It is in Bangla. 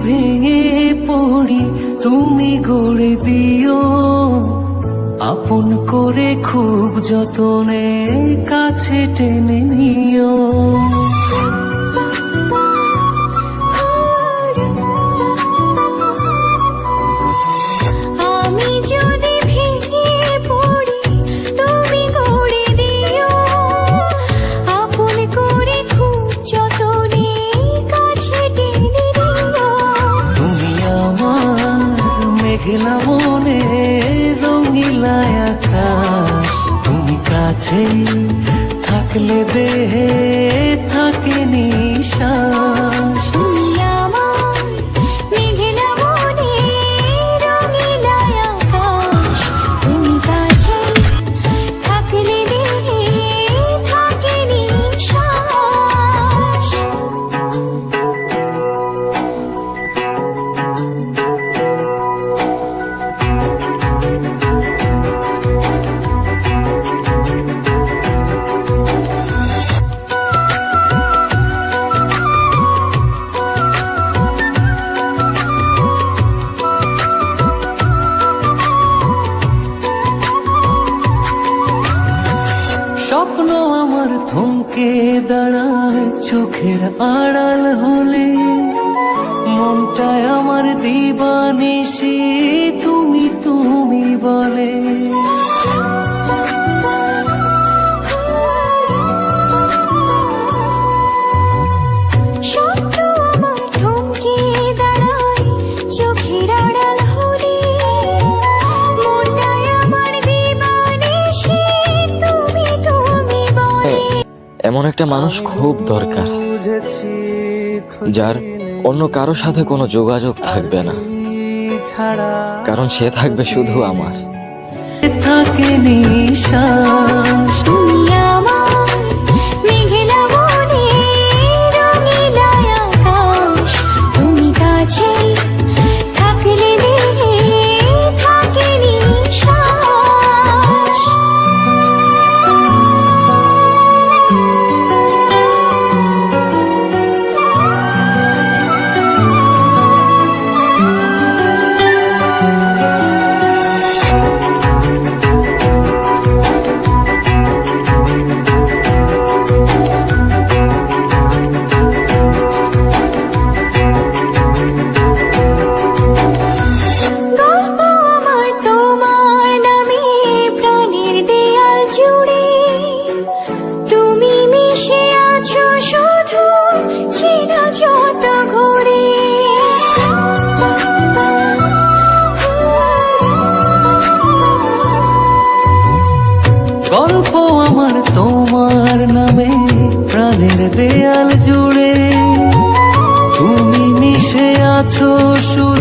ভেঙে পড়ি তুমি গড়ে দিও, আপন করে খুব যতনে কাছে টেনে নিও। আমি যদি ভেঙে পড়ি তুমি গড়ে দিও, আপন করে খুব যতনে কাছে টেনে নিও। তুমি আমার মেঘলা মনে রঙিলা আকাশ, তুমি কাছে থাকলে দেহে থাকে নিশ্বাস। তুমি আমার মেঘলা মনে রঙিলা আকাশ, তুমি কাছে থাকলে দেহে থাকে নিশ্বাস। স্বপ্ন আমার থমকে দাঁড়ায় চোখের আড়াল হলে, মনটায় আমার দিবানিশি তুমি তুমি বলে। স্বপ্ন আমার থমকে দাঁড়ায় চোখের আড়াল হলে, মনটায় আমার দিবানিশি তুমি তুমি বলে। এমন একটা মানুষ খুব দরকার, যার অন্য কারো সাথে কোনো যোগাযোগ থাকবে না, কারণ সে থাকবে শুধু আমার। থাকে নিশ্বাস। তুমি আমার মেঘলা মনে রঙিলা আকাশ, তুমি কাছে থাকলে দেহে থাকে নিশ্বাস। গল্প আমার তোমার নামে প্রাণের দেয়াল জুড়ে, তুমি মিশে আছো শুধু চেনা যত ঘুরে। গল্প আমার তোমার নামে প্রাণের দেয়াল জুড়ে, তুমি মিশে আছো শুধু